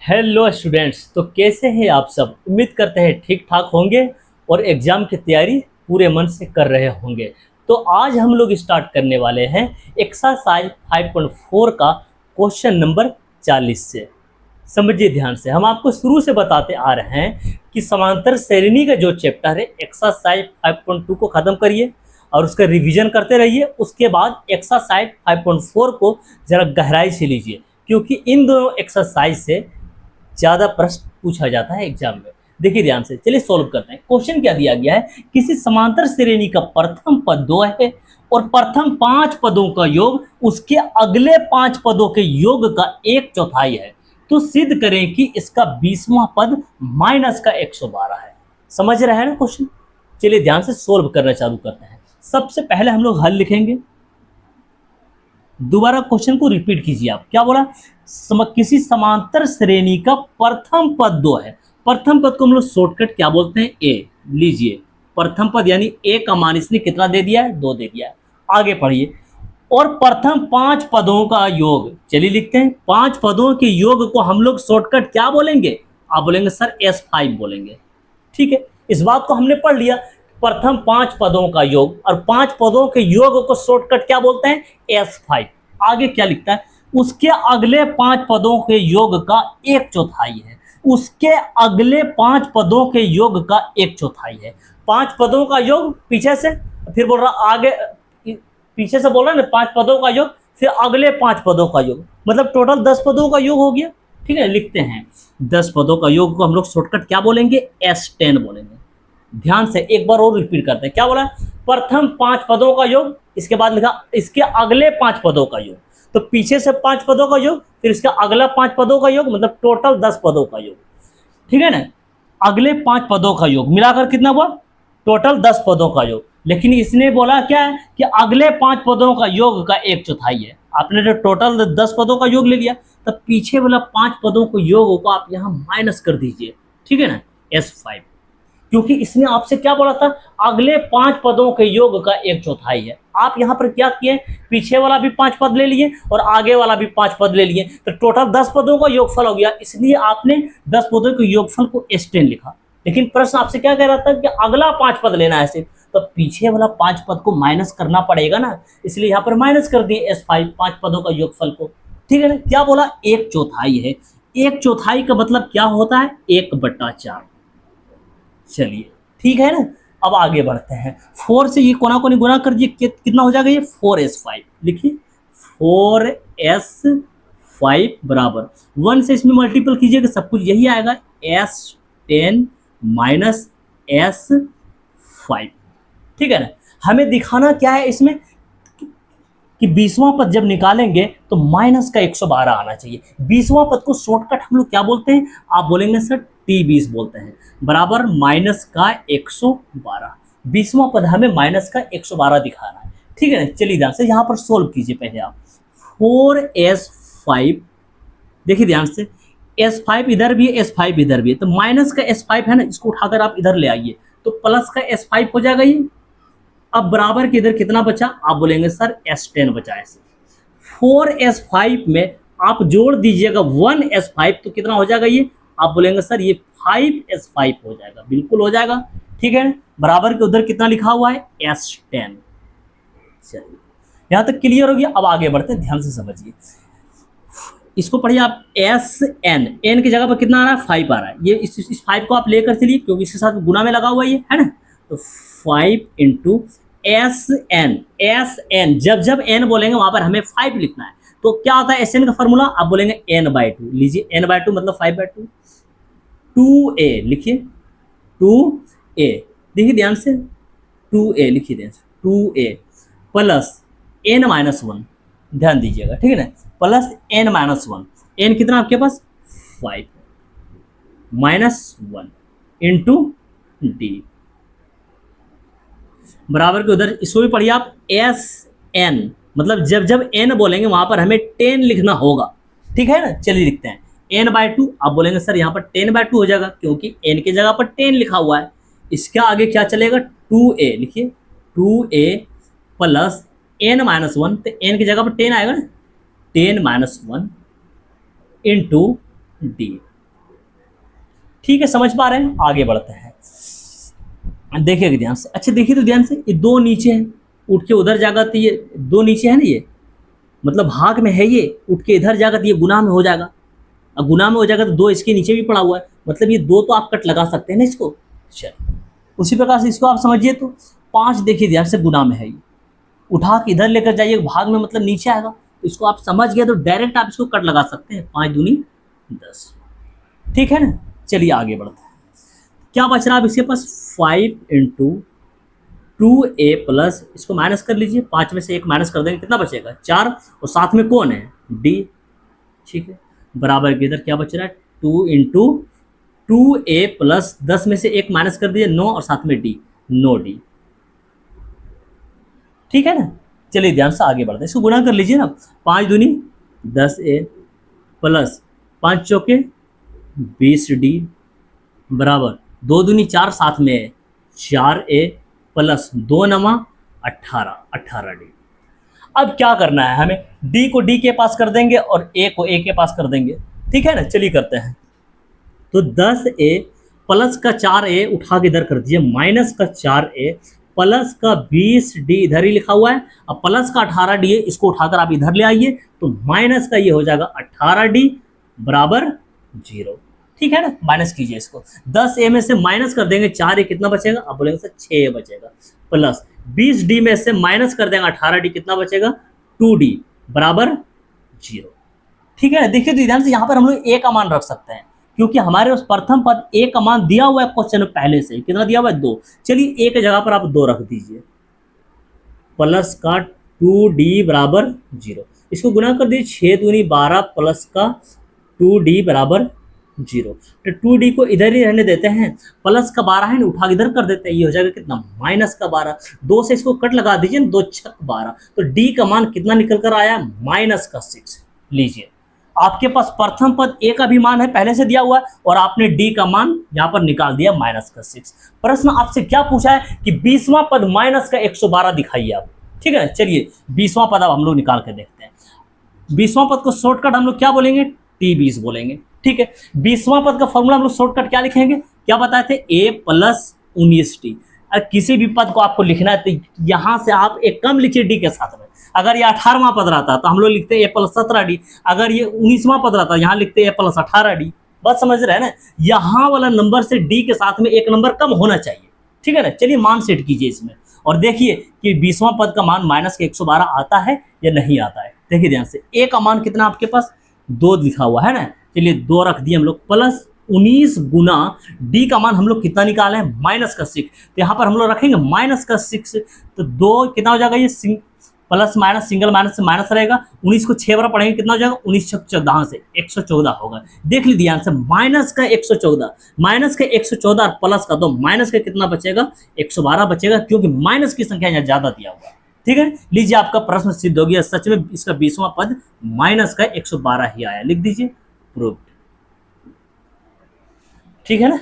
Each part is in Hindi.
हेलो स्टूडेंट्स, तो कैसे हैं आप सब। उम्मीद करते हैं ठीक ठाक होंगे और एग्ज़ाम की तैयारी पूरे मन से कर रहे होंगे। तो आज हम लोग स्टार्ट करने वाले हैं एक्सरसाइज 5.4 का क्वेश्चन नंबर 40 से। समझिए ध्यान से, हम आपको शुरू से बताते आ रहे हैं कि समांतर श्रेणी का जो चैप्टर है एक्सरसाइज 5.2 को ख़त्म करिए और उसका रिवीजन करते रहिए। उसके बाद एक्सरसाइज 5.4 को ज़रा गहराई से लीजिए, क्योंकि इन दोनों एक्सरसाइज से ज़्यादा प्रश्न पूछा जाता है एग्जाम में। देखिए ध्यान से, चलिए सॉल्व करते हैं। क्वेश्चन क्या दिया गया है, किसी समांतर श्रेणी का प्रथम पद 2 है और प्रथम 5 पदों का योग उसके अगले 5 पदों के योग का 1/4 है, तो सिद्ध करें कि इसका 20वां पद माइनस का 112 है। समझ रहे हैं ना क्वेश्चन। चलिए ध्यान से सोल्व करना चालू करते हैं। सबसे पहले हम लोग हल लिखेंगे। दोबारा क्वेश्चन को रिपीट कीजिए। आप क्या बोला, किसी समांतर श्रेणी का प्रथम पद 2 है। प्रथम पद को हम लोग शॉर्टकट क्या बोलते हैं, ए। लीजिए प्रथम पद यानी ए का मान इसने कितना दे दिया है, 2 दे दिया है। आगे पढ़िए, और प्रथम 5 पदों का योग। चलिए लिखते हैं, 5 पदों के योग को हम लोग शॉर्टकट क्या बोलेंगे, आप बोलेंगे सर S5 बोलेंगे। ठीक है, इस बात को हमने पढ़ लिया। प्रथम 5 पदों का योग और 5 पदों के योग को शॉर्टकट क्या बोलते हैं, S5। आगे क्या लिखता है, उसके अगले 5 पदों के योग का 1/4 है। उसके अगले 5 पदों के योग का 1/4 है। 5 पदों का योग पीछे से, फिर बोल रहा आगे, पीछे से बोल रहा है ना 5 पदों का योग, फिर अगले 5 पदों का योग, मतलब टोटल 10 पदों का योग हो गया। ठीक है, लिखते हैं 10 पदों का योग को हम लोग शॉर्टकट क्या बोलेंगे, S10 बोलेंगे। ध्यान से एक बार और रिपीट करते हैं। क्या बोला, प्रथम 5 पदों का योग, इसके बाद लिखा इसके अगले 5 पदों का योग, तो पीछे से 5 पदों का योग, फिर इसका अगला 5 पदों का योग, मतलब टोटल 10 पदों का योग। ठीक है ना, अगले 5 पदों का योग मिलाकर कितना हुआ, टोटल 10 पदों का योग। लेकिन इसने बोला क्या है कि अगले 5 पदों का योग का 1/4 है। आपने जो टोटल 10 पदों का योग ले लिया, तब पीछे वाला 5 पदों को योग को आप यहाँ माइनस कर दीजिए। ठीक है ना, S5, क्योंकि इसने आपसे क्या बोला था, अगले 5 पदों के योग का 1/4 है। आप यहाँ पर क्या किए, पीछे वाला भी 5 पद ले लिए और आगे वाला भी 5 पद ले लिए, तो टोटल 10 पदों का योगफल हो गया। इसलिए आपने 10 पदों के योगफल को S10 लिखा। लेकिन प्रश्न आपसे क्या कह रहा था कि अगला 5 पद लेना है सिर्फ, तो पीछे वाला 5 पद को माइनस करना पड़ेगा ना, इसलिए यहाँ पर माइनस कर दिए S5, 5 पदों का योगफल को। ठीक है ना, क्या बोला, 1/4 है। 1/4 का मतलब क्या होता है, 1/4। चलिए ठीक है ना, अब आगे बढ़ते हैं। 4 से ये कोना कोनी गुना कर दीजिए, कितना हो जाएगा ये, 4S5। लिखिए 4S5 बराबर 1 से इसमें मल्टीपल कीजिएगा, सब कुछ यही आएगा, S10 माइनस S5। ठीक है ना, हमें दिखाना क्या है इसमें कि 20वां पद जब निकालेंगे तो माइनस का 112 आना चाहिए। 20वां पद को शॉर्टकट हम लोग क्या बोलते हैं, आप बोलेंगे सर T20 बोलते हैं, बराबर माइनस का 112। 20वां पद हमें माइनस का 112 दिखाना है। ठीक है ना, चलिए ध्यान से यहाँ पर सोल्व कीजिए पहले आप। 4S5, देखिए ध्यान से, S5 इधर भी है, S5 इधर भी है, तो माइनस का S5 है ना, इसको उठाकर आप इधर ले आइए, तो प्लस का S5 हो जाएगा ये। अब बराबर के इधर कितना बचा, आप बोलेंगे सर S10 बचा है सिर्फ। 4S5 में आप जोड़ दीजिएगा 1S5, तो कितना हो जाएगा ये, आप बोलेंगे सर ये 5S5 हो जाएगा। बिल्कुल हो जाएगा। ठीक है, बराबर के उधर कितना लिखा हुआ है, S10। चलिए यहाँ तक क्लियर हो गया। अब आगे बढ़ते हैं, ध्यान से समझिए। इसको पढ़िए आप, SN, N की जगह पर कितना आ रहा है, 5 आ रहा है। ये इस 5 को आप लेकर चलिए, क्योंकि इसके साथ गुना में लगा हुआ है ना, तो 5 इंटू SN, जब N बोलेंगे वहां पर हमें 5 लिखना है। तो क्या होता है SN का फॉर्मूला, आप बोलेंगे N/2। लीजिए N/2 मतलब 5/2। 2A लिखिए, 2A, देखिए ध्यान से, 2A लिखिए ध्यान से, 2A प्लस N-1, ध्यान दीजिएगा। ठीक है ना, प्लस N-1, N कितना आपके पास, 5 -1 इंटू D, बराबर के उधर इसको भी पढ़िए आप, SN, मतलब जब N बोलेंगे वहां पर हमें 10 लिखना होगा। ठीक है ना, चलिए लिखते हैं N/2। आप बोलेंगे सर यहाँ पर 10/2 हो जाएगा, क्योंकि N की जगह पर 10 लिखा हुआ है। इसके आगे क्या चलेगा, 2A लिखिए, 2A प्लस N-1, तो N की जगह पर 10 आएगा ना, 10-1 इंटू D। ठीक है, समझ पा रहे हैं, आगे बढ़ते हैं। देखिएगा ध्यान से, अच्छा देखिए तो ध्यान से, ये दो नीचे है, उठ के उधर जाएगा तो ये दो नीचे है ना, ये मतलब भाग में है, ये उठ के इधर जाएगा तो ये गुना में हो जाएगा, अब गुना में हो जाएगा तो दो इसके नीचे भी पड़ा हुआ है, मतलब ये दो तो आप कट लगा सकते हैं ना इसको। चल उसी प्रकार से इसको आप समझिए तो 5 देखिए ध्यान से गुना में है, ये उठा के इधर लेकर जाइए भाग में, मतलब नीचे आएगा, तो इसको आप समझ गए तो डायरेक्ट आप इसको कट लगा सकते हैं, 5 दूनी 10, ठीक है ना। चलिए आगे बढ़ते हैं, क्या बच रहा है अब इसके पास, 5 इंटू 2a प्लस, इसको माइनस कर लीजिए, 5 में से 1 माइनस कर देंगे, कितना बचेगा 4, और साथ में कौन है d, ठीक है, बराबर के इधर क्या बच रहा है 2 इंटू 2a प्लस 10 में से 1 माइनस कर दीजिए 9, और साथ में d, 9d, ठीक है ना। चलिए ध्यान से आगे बढ़ते हैं, इसको गुणा कर लीजिए ना, 5 दूनी 10a प्लस 5 चौके 20d बराबर 2 दूनी 4, साथ में 4a प्लस 2 नमा 18d। अब क्या करना है हमें, d को d के पास कर देंगे और a को a के पास कर देंगे, ठीक है ना। चलिए करते हैं, तो 10a प्लस का 4a उठा के इधर कर दीजिए, माइनस का 4a प्लस का 20d इधर ही लिखा हुआ है, अब प्लस का 18d है, इसको उठाकर आप इधर ले आइए तो माइनस का ये हो जाएगा 18d बराबर 0, ठीक है ना। माइनस कीजिए इसको, 10a में से माइनस कर देंगे 4a, कितना बचेगा, आप बोलेंगे सर 6a बचेगा, प्लस 20d में से माइनस कर देंगे 18d, कितना बचेगा 2d बराबर 0, ठीक है ना। देखिए तो ध्यान से यहाँ पर हम लोग a का मान रख सकते हैं, क्योंकि हमारे उस प्रथम पद a का मान दिया हुआ है क्वेश्चन में पहले से, कितना दिया हुआ है 2, चलिए a की जगह पर आप 2 रख दीजिए, प्लस का 2d बराबर 0, इसको गुना कर दीजिए, 6 दूनी 12 प्लस का 2d बराबर 0, तो 2d को इधर ही रहने देते हैं, प्लस का 12 है ना, उठा इधर कर देते हैं, ये हो जाएगा कितना माइनस का 12, 2 से इसको कट लगा दीजिए, 2 छक 12, तो d का मान कितना निकल कर आया माइनस का 6। लीजिए आपके पास प्रथम पद a का भी मान है पहले से दिया हुआ है, और आपने d का मान यहाँ पर निकाल दिया माइनस का 6। प्रश्न आपसे क्या पूछा है कि 20वां पद माइनस का 112 दिखाइए आप, ठीक है। चलिए 20वां पद अब हम लोग निकाल कर देखते हैं, 20वां पद को शॉर्टकट हम लोग क्या बोलेंगे, t20 बोलेंगे, ठीक है। 20वां पद का फॉर्मूला हम लोग शॉर्टकट क्या लिखेंगे, क्या बताए थे, a प्लस 19t। अगर किसी भी पद को आपको लिखना है तो यहाँ से आप एक कम लिखिए d के साथ में, अगर ये 18वां पद रहता तो हम लोग लिखते a प्लस 17d, अगर ये 19वां पद रहता यहाँ लिखते a प्लस 18d, बात समझ रहे हैं ना। यहाँ वाला नंबर से d के साथ में एक नंबर कम होना चाहिए, ठीक है ना। चलिए मान सेट कीजिए इसमें, और देखिए कि 20वां पद का मान माइनस के 112 आता है या नहीं आता है। देखिए ध्यान से, a का मान कितना आपके पास 2 लिखा हुआ है ना, चलिए 2 रख दिए हम लोग, प्लस 19 गुना d का मान हम लोग कितना निकाले हैं माइनस का 6, तो यहाँ पर हम लोग रखेंगे माइनस का 6, तो 2 कितना हो जाएगा, ये प्लस माइनस सिंगल माइनस से माइनस रहेगा, 19 को 6 बार पढ़ेंगे कितना हो जाएगा, 19 छक 14 से 114 होगा। देख लीजिए ध्यान से, माइनस का 114, माइनस का 114 और प्लस का, तो माइनस का कितना बचेगा 112 बचेगा, क्योंकि माइनस की संख्या यहाँ ज्यादा दिया हुआ है, ठीक है। लीजिए आपका प्रश्न सिद्ध हो गया, सच में इसका 20वां पद माइनस का 112 ही आया, लिख दीजिए प्रूव्ड, ठीक है ना।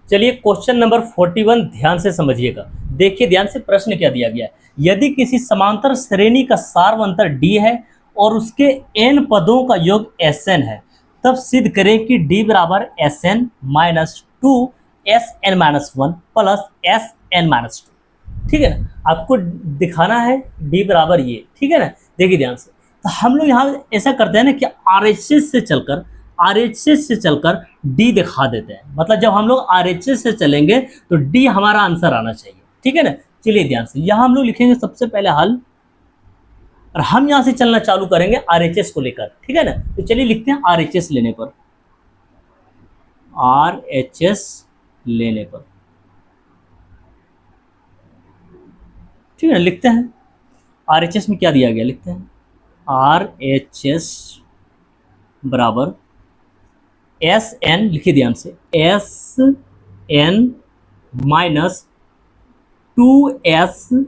चलिए क्वेश्चन नंबर 41 ध्यान से समझिएगा, देखिए ध्यान से प्रश्न क्या दिया गया है, यदि किसी समांतर श्रेणी का सार्वंतर d है और उसके n पदों का योग Sn है, तब सिद्ध करें कि d बराबर Sn minus 2 Sn minus 1 plus Sn minus 2, ठीक है ना। आपको दिखाना है d बराबर ये, ठीक है ना। देखिए ध्यान से, तो हम लोग यहाँ ऐसा करते हैं ना कि RHS से चलकर D दिखा देते हैं, मतलब जब हम लोग RHS से चलेंगे तो D हमारा आंसर आना चाहिए, ठीक है ना। चलिए ध्यान से, यहाँ हम लोग लिखेंगे सबसे पहले हल, और हम यहाँ से चलना चालू करेंगे RHS को लेकर, ठीक है ना। तो चलिए लिखते हैं RHS लेने पर, RHS लेने पर, ठीक है ना। लिखते हैं RHS में क्या दिया गया, लिखते हैं RHS बराबर Sn, लिखिए ध्यान से, Sn माइनस 2Sn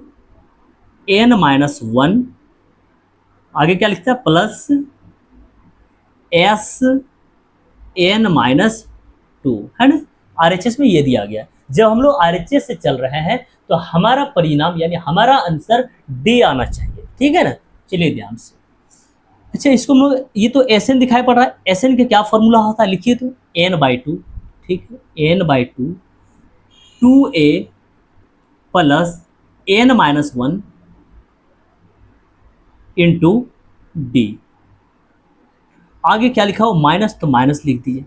माइनस 1, आगे क्या लिखता है प्लस Sn माइनस 2, है ना। RHS में ये दिया गया, जब हम लोग RHS से चल रहे हैं तो हमारा परिणाम यानी हमारा आंसर D आना चाहिए, ठीक है ना। चलिए ध्यान से, अच्छा इसको हम लोग, ये तो एस एन दिखाई पड़ रहा है, एस एन का क्या फॉर्मूला होता है लिखिए तो, n/2, ठीक है, n/2 2a plus n-1 into D. आगे क्या लिखा हो माइनस, तो माइनस लिख दीजिए,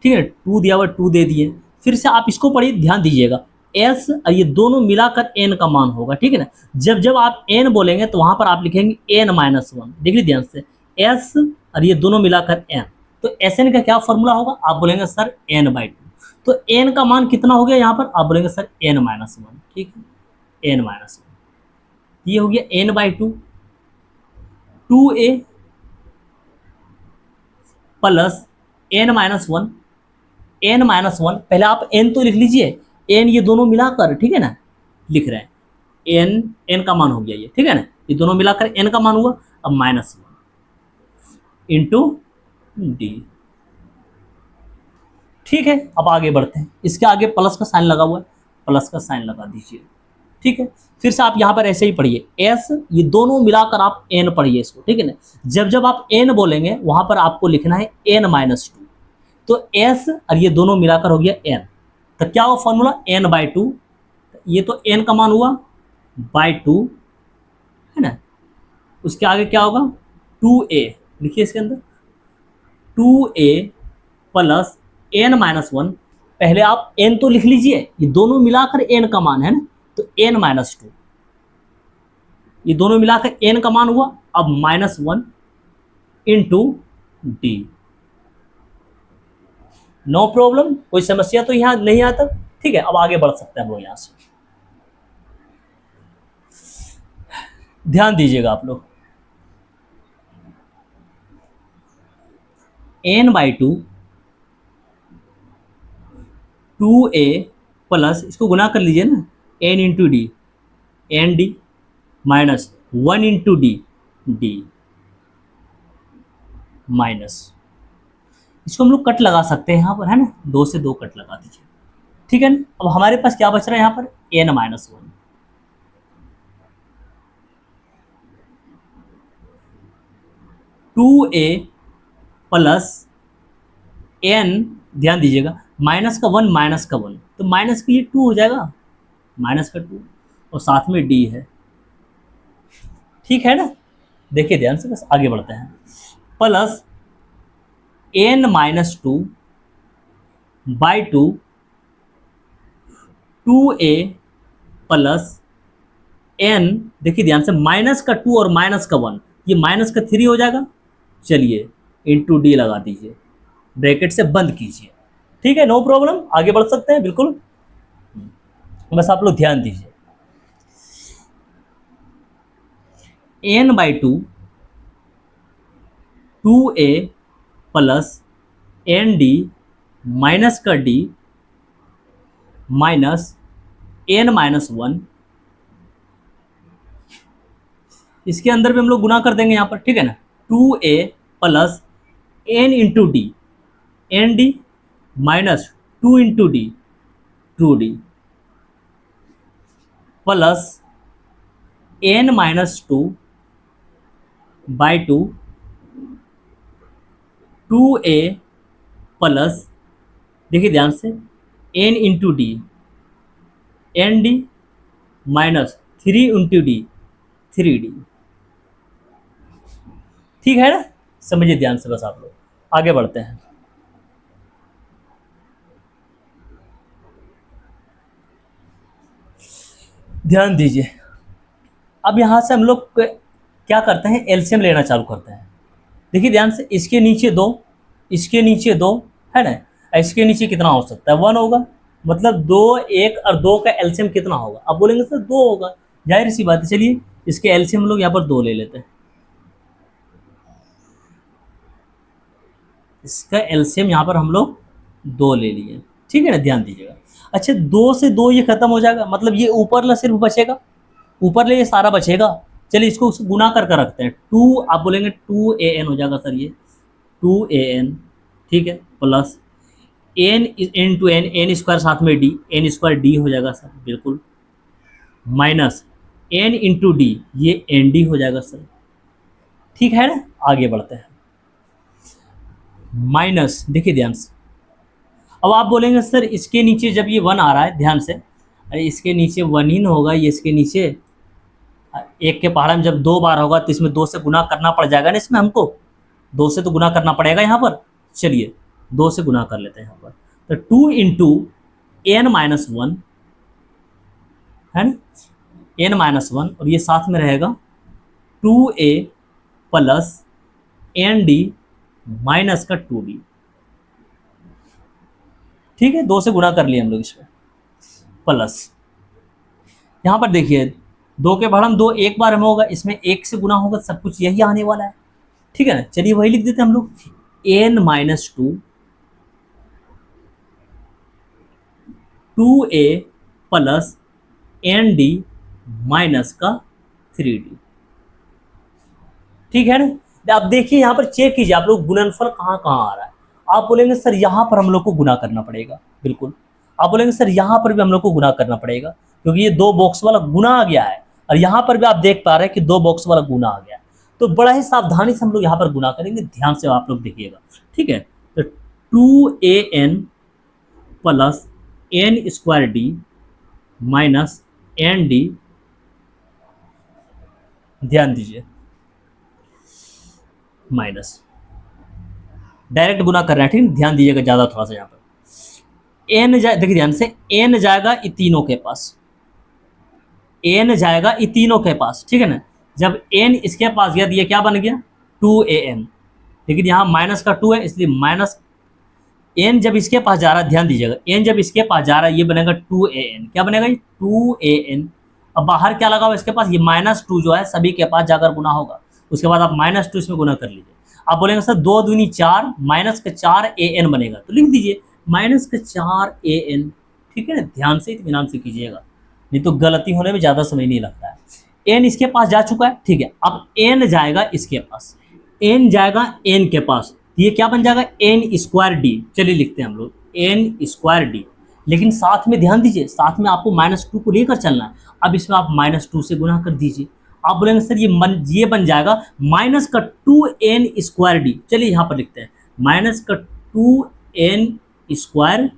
ठीक है, टू दिया हुआ टू दे दिए। फिर से आप इसको पढ़िए, ध्यान दीजिएगा, एस और ये दोनों मिलाकर एन का मान होगा, ठीक है ना। जब जब आप एन बोलेंगे तो वहां पर आप लिखेंगे n-1, देख लीजिए ध्यान से, एस और ये दोनों मिलाकर एन, तो एस एन का क्या फॉर्मूला होगा, आप बोलेंगे सर n/2, तो एन का मान कितना हो गया यहाँ पर, आप बोलेंगे सर n-1, ठीक है, n-1, ये हो गया n/2 2a plus n-1, n-1, पहले आप n तो लिख लीजिए, n ये दोनों मिलाकर, ठीक है ना, लिख रहे हैं n का मान हो गया ये, ठीक है ना, ये दोनों मिलाकर n का मान हुआ, अब -1 इंटू डी। ठीक है, अब आगे बढ़ते हैं, इसके आगे प्लस का साइन लगा हुआ है, प्लस का साइन लगा दीजिए, ठीक है। फिर से आप यहाँ पर ऐसे ही पढ़िए, एस ये दोनों मिलाकर आप एन पढ़िए इसको, ठीक है ना। जब जब आप एन बोलेंगे वहां पर आपको लिखना है n-2, तो एस और ये दोनों मिलाकर हो गया एन, तो क्या हो फॉर्मूला n/2, ये तो एन का मान हुआ /2, है ना। उसके आगे क्या होगा 2a, लिखिए इसके अंदर 2a प्लस n-1, पहले आप n तो लिख लीजिए, ये दोनों मिलाकर n का मान है ना, तो n-2, ये दोनों मिलाकर n का मान हुआ, अब -1 इंटू डी। नो प्रॉब्लम, कोई समस्या तो यहां नहीं आता, ठीक है। अब आगे बढ़ सकते हैं हम लोग यहां से, ध्यान दीजिएगा आप लोग, n/2 2a प्लस, इसको गुना कर लीजिए ना, n into d, n d minus 1 into d, d minus, इसको हम लोग कट लगा सकते हैं यहाँ पर, है ना, 2 से 2 कट लगा दीजिए, ठीक है ना। अब हमारे पास क्या बच रहा है यहाँ पर n-1, to A plus n, ध्यान दीजिएगा, माइनस का 1, तो माइनस का ये 2 हो जाएगा, माइनस का 2, और साथ में डी है, ठीक है ना। देखिए ध्यान से, बस आगे बढ़ते हैं, plus n-2/2 2a plus n, देखिए ध्यान से, माइनस का 2 और माइनस का 1, ये माइनस का 3 हो जाएगा, चलिए इंटू डी लगा दीजिए, ब्रैकेट से बंद कीजिए, ठीक है, नो प्रॉब्लम, आगे बढ़ सकते हैं बिल्कुल, बस आप लोग ध्यान दीजिए, n/2 2a plus n d minus का डी माइनस n-1, इसके अंदर भी हम लोग गुना कर देंगे यहाँ पर, ठीक है ना, 2a plus n into d, n d minus 2 into d, 2d plus n-2/2 2a plus, देखिए ध्यान से, n into d, n d minus 3 into d, 3d, ठीक है ना, समझिए ध्यान से, बस आप लोग आगे बढ़ते हैं, ध्यान दीजिए। अब यहाँ से हम लोग क्या करते हैं, एलसीएम लेना चालू करते हैं, देखिए ध्यान से, इसके नीचे 2, इसके नीचे 2, है ना, इसके नीचे कितना हो सकता है 1 होगा, मतलब 2, 1 और 2 का एलसीएम कितना होगा, अब बोलेंगे सर 2 होगा, जाहिर सी बात है, चलिए इसके एलसीएम हम लोग यहाँ पर 2 ले लेते हैं, इसका एलसीएम यहाँ पर हम लोग 2 ले लिए, ठीक है ना, ध्यान दीजिएगा। अच्छा 2 से 2 ये खत्म हो जाएगा, मतलब ये ऊपर सिर्फ बचेगा, ऊपर ले ये सारा बचेगा, चलिए इसको गुना करके रखते हैं, 2, आप बोलेंगे 2an हो जाएगा सर, ये 2an, ठीक है, plus n into n, n square साथ में डी, एन स्क्वायर डी हो जाएगा सर, बिल्कुल, माइनस n इंटू डी, ये एन डी हो जाएगा सर, ठीक है ना, आगे बढ़ते हैं। माइनस, देखिए ध्यान से, अब आप बोलेंगे सर इसके नीचे जब ये 1 आ रहा है, ध्यान से, अरे इसके नीचे 1 ही ना होगा, ये इसके नीचे एक के पहाड़ में जब 2 बार होगा तो इसमें 2 से गुना करना पड़ जाएगा ना, इसमें हमको 2 से तो गुना करना पड़ेगा यहाँ पर। चलिए 2 से गुना कर लेते हैं यहाँ पर, तो 2 इंटू एन माइनस 1 है ना, एन माइनस 1, और ये साथ में रहेगा 2a plus n d minus का 2d। ठीक है, 2 से गुना कर लिए हम लोग इसमें, प्लस यहाँ पर देखिए 2 के पहाड़ में 2 एक बार में होगा, इसमें 1 से गुना होगा, सब कुछ यही आने वाला है। ठीक है ना, चलिए वही लिख देते हैं हम लोग, n minus 2 2a plus n d minus का 3d। ठीक है ना, अब देखिए यहाँ पर चेक कीजिए आप लोग, गुणनफल कहाँ कहाँ आ रहा है। आप बोलेंगे सर यहाँ पर हम लोग को गुना करना पड़ेगा, बिल्कुल। आप बोलेंगे सर यहाँ पर भी हम लोग को गुना करना पड़ेगा, क्योंकि ये 2 बॉक्स वाला गुना आ गया है, और यहाँ पर भी आप देख पा रहे हैं कि 2 बॉक्स वाला गुना आ गया है। तो बड़ा ही सावधानी से हम लोग यहाँ पर गुना करेंगे, ध्यान से आप लोग देखिएगा। ठीक है, तो 2an plus n square d minus n d, ध्यान दीजिए, माइनस डायरेक्ट गुना कर रहे हैं। ठीक है, ध्यान दीजिएगा ज़्यादा थोड़ा सा यहाँ पर। एन जाए, देखिए ध्यान से, एन जाएगा ई तीनों के पास, एन जाएगा ई तीनों के पास। ठीक है ना, जब एन इसके पास गया तो ये क्या बन गया 2an, लेकिन यहाँ माइनस का 2 है इसलिए माइनस, एन जब इसके पास जा रहा है, ध्यान दीजिएगा, एन जब इसके पास जा रहा है ये बनेगा 2an, क्या बनेगा ये 2an। अब बाहर क्या लगा हुआ इसके पास, ये -2 जो है सभी के पास जाकर गुना होगा, उसके बाद आप -2 इसमें गुना कर लीजिए। आप बोलेंगे सर 2 दूनी 4 माइनस का 4an बनेगा, तो लिख दीजिए माइनस का 4an। ठीक है ना, ध्यान से इत्मीनान से कीजिएगा, नहीं तो गलती होने में ज़्यादा समय नहीं लगता है। एन इसके पास जा चुका है, ठीक है, अब एन जाएगा इसके पास, एन जाएगा एन के पास, ये क्या बन जाएगा एन स्क्वायर डी। चलिए लिखते हैं हम लोग एन स्क्वायर डी, लेकिन साथ में ध्यान दीजिए, साथ में आपको -2 को लेकर चलना है। अब इसमें आप -2 से गुना कर दीजिए। आप बोलेंगे सर ये बन जाएगा माइनस का 2n स्क्वायर डी। चलिए यहाँ पर लिखते हैं माइनस का 2n स्क्वायर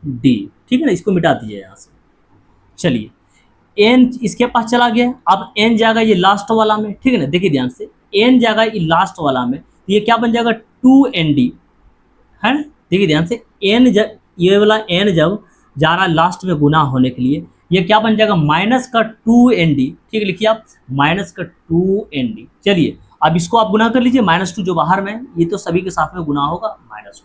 डी। ठीक है ना, इसको मिटा दीजिए यहाँ से। चलिए n इसके पास चला गया, अब n जाएगा ये लास्ट वाला में। ठीक है ना, देखिए ध्यान से, n जाएगा ये लास्ट वाला में, ये क्या बन जाएगा 2nd है ना। देखिए ध्यान से, ये वाला n जब जा रहा है लास्ट में गुना होने के लिए, ये क्या बन जाएगा माइनस का 2nd। ठीक है, लिखिए आप माइनस का 2nd। चलिए अब इसको आप गुना कर लीजिए, -2 जो बाहर में, ये तो सभी के साथ में गुना होगा -2।